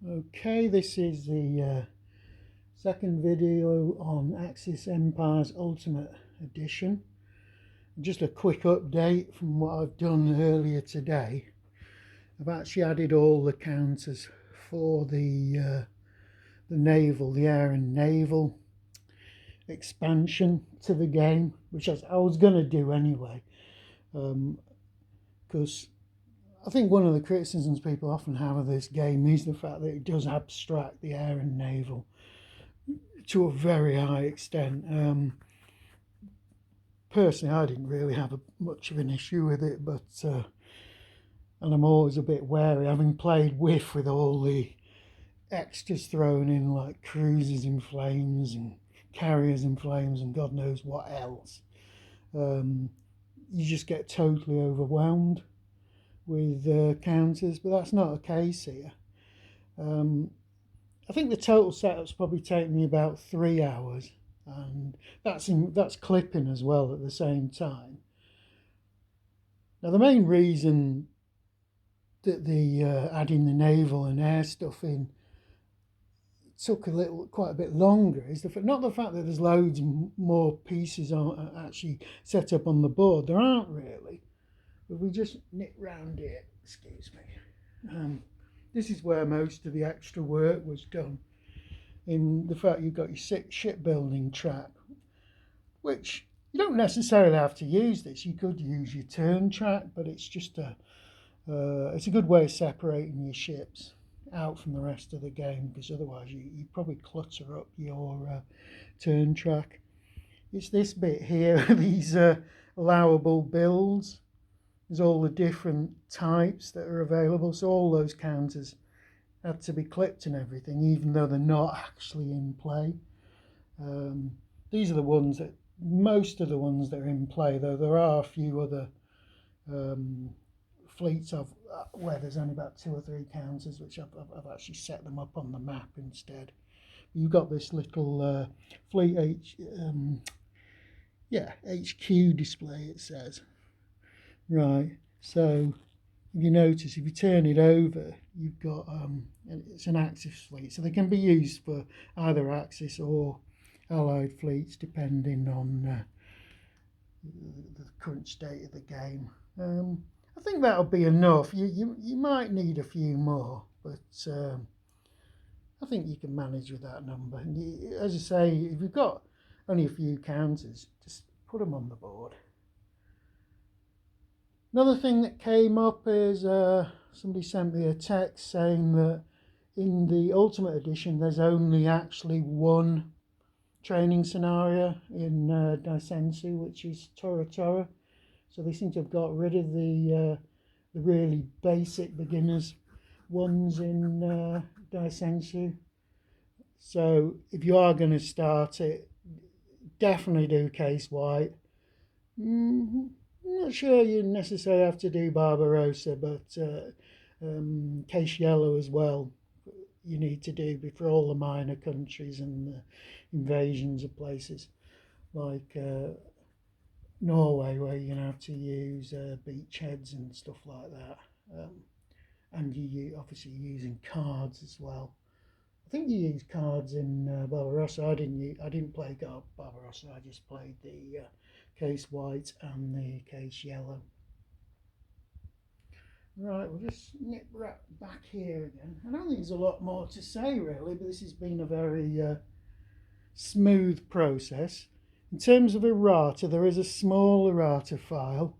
Okay, this is the second video on Axis Empires Ultimate Edition. Just a quick update from what I've done earlier today. I've actually added all the counters for the naval, the air and naval expansion to the game, which I was going to do anyway, because I think one of the criticisms people often have of this game is the fact that it does abstract the air and naval to a very high extent. Personally, I didn't really have much of an issue with it, but and I'm always a bit wary, having played with all the extras thrown in, like cruisers in flames and carriers in flames and God knows what else. You just get totally overwhelmed with counters, but that's not the case here. I think the total setup's probably taken me about 3 hours, and that's clipping as well at the same time. Now the main reason that the adding the naval and air stuff in took quite a bit longer is not the fact that there's loads more pieces actually set up on the board. There aren't really, but we just nip round it. Excuse me. This is where most of the extra work was done, in the fact you've got your shipbuilding track, which you don't necessarily have to use this. You could use your turn track, but it's just it's a good way of separating your ships out from the rest of the game, because otherwise you probably clutter up your turn track. It's this bit here, these allowable builds. There's all the different types that are available, so all those counters had to be clipped and everything, even though they're not actually in play. These are the ones that, most of the ones that are in play, though there are a few other fleets of where there's only about 2 or 3 counters, which I've actually set them up on the map instead. You've got this little fleet HQ display, it says. Right, so if you notice, if you turn it over, you've got it's an Axis fleet, so they can be used for either Axis or Allied fleets depending on the current state of the game. I think that'll be enough. You might need a few more, but I think you can manage with that number. And as I say, if you've got only a few counters, just put them on the board. Another thing that came up is somebody sent me a text saying that in the Ultimate Edition there's only actually one training scenario in Daisensu, which is Tora Tora. So they seem to have got rid of the really basic beginners ones in Daisensu. So if you are going to start it, definitely do Case White. I'm not sure you necessarily have to do Barbarossa, but Case Yellow as well you need to do before all the minor countries and the invasions of places like Norway, where you're going to have to use beachheads and stuff like that. And you obviously using cards as well. I think you use cards in Barbarossa. I didn't play Barbarossa. I just played the Case White and the Case Yellow. Right, we'll just nip right back here again. I don't think there's a lot more to say really, but this has been a very smooth process. In terms of errata, there is a small errata file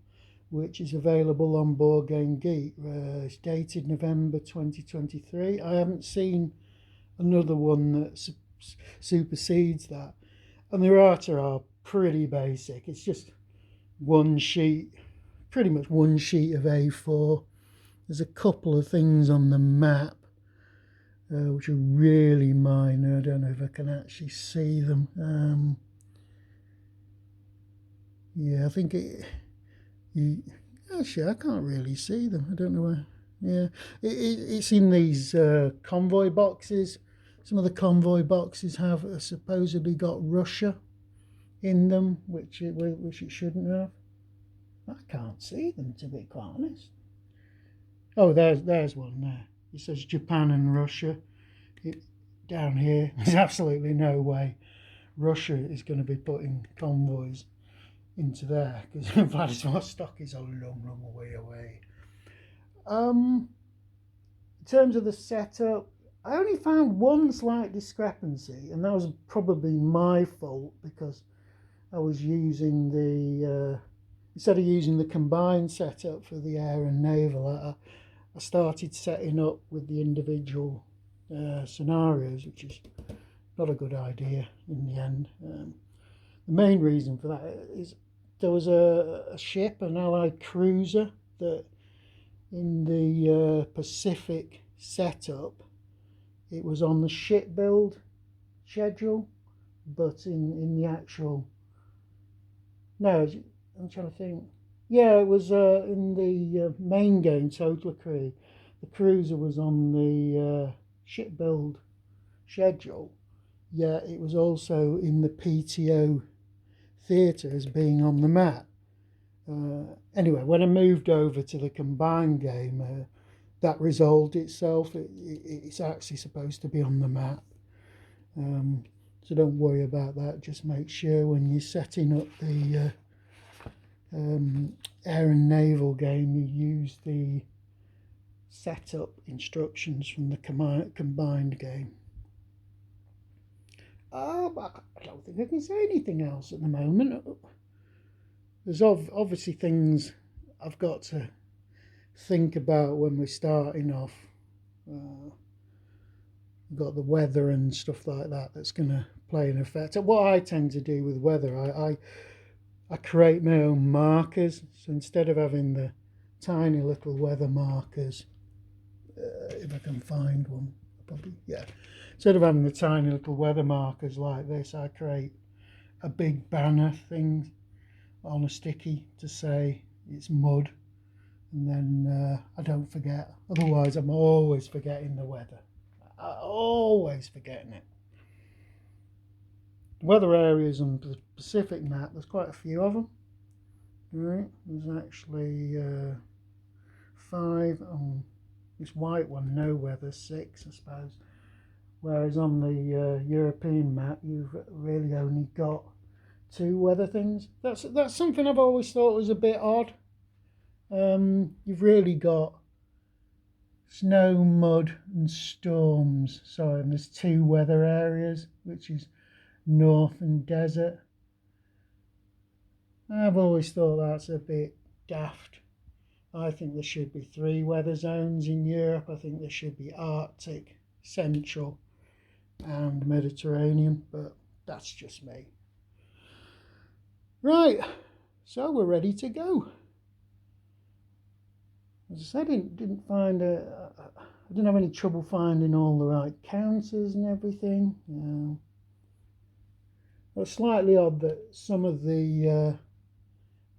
which is available on Board Game Geek. It's dated November 2023. I haven't seen another one that supersedes that, and the errata are pretty basic. It's just one sheet, pretty much one sheet of A4. There's a couple of things on the map which are really minor. I don't know if I can actually see them. Yeah, I think actually I can't really see them. I don't know where. Yeah, it's in these convoy boxes. Some of the convoy boxes have supposedly got Russia in them, which it shouldn't have. I can't see them, to be quite honest. Oh, there's one there. It says Japan and Russia. down here. There's absolutely no way Russia is going to be putting convoys into there, because Vladivostok is a long, long way away. In terms of the setup, I only found one slight discrepancy, and that was probably my fault, because I was using the instead of using the combined setup for the air and naval, I started setting up with the individual scenarios, which is not a good idea in the end. The main reason for that is there was a ship, an Allied cruiser, that in the Pacific setup, it was on the ship build schedule, but in the actual, no, I'm trying to think. Yeah, it was in the main game, Total Krieg. The cruiser was on the ship build schedule. Yeah, it was also in the PTO theatre as being on the map. Anyway, when I moved over to the combined game, that resolved itself. It's actually supposed to be on the map. So don't worry about that. Just make sure when you're setting up the air and naval game, you use the setup instructions from the combined game. I don't think I can say anything else at the moment. There's obviously things I've got to think about when we're starting off. We've got the weather and stuff like that that's going to play an effect. What I tend to do with weather, I create my own markers. So instead of having the tiny little weather markers, if I can find one, probably, yeah. Instead of having the tiny little weather markers like this, I create a big banner thing on a sticky to say it's mud, and then I don't forget. Otherwise, I'm always forgetting the weather. I'm always forgetting it. Weather areas on the Pacific map, there's quite a few of them. Right, there's actually 5 on this white one, no weather, 6 I suppose. Whereas on the European map, you've really only got 2 weather things. That's something I've always thought was a bit odd. You've really got snow, mud and storms. Sorry, and there's 2 weather areas, which is north and desert. I've always thought that's a bit daft. I think there should be 3 weather zones in Europe. I think there should be Arctic, Central and Mediterranean, but that's just me. Right, so we're ready to go. As I said, I didn't find I didn't have any trouble finding all the right counters and everything. It's slightly odd that some of the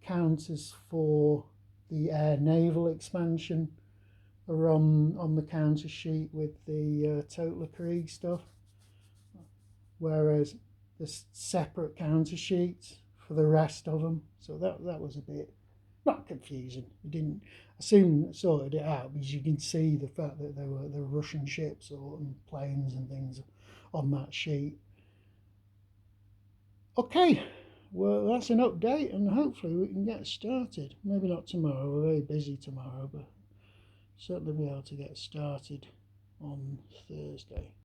counters for the air naval expansion are on the counter sheet with the Total Krieg stuff, whereas there's separate counter sheets for the rest of them. So that was a bit not confusing. You didn't. I soon sorted it out because you can see the fact that there were Russian ships or planes and things on that sheet. Okay, well that's an update, and hopefully we can get started. Maybe not tomorrow. We're very busy tomorrow, but certainly be able to get started on Thursday.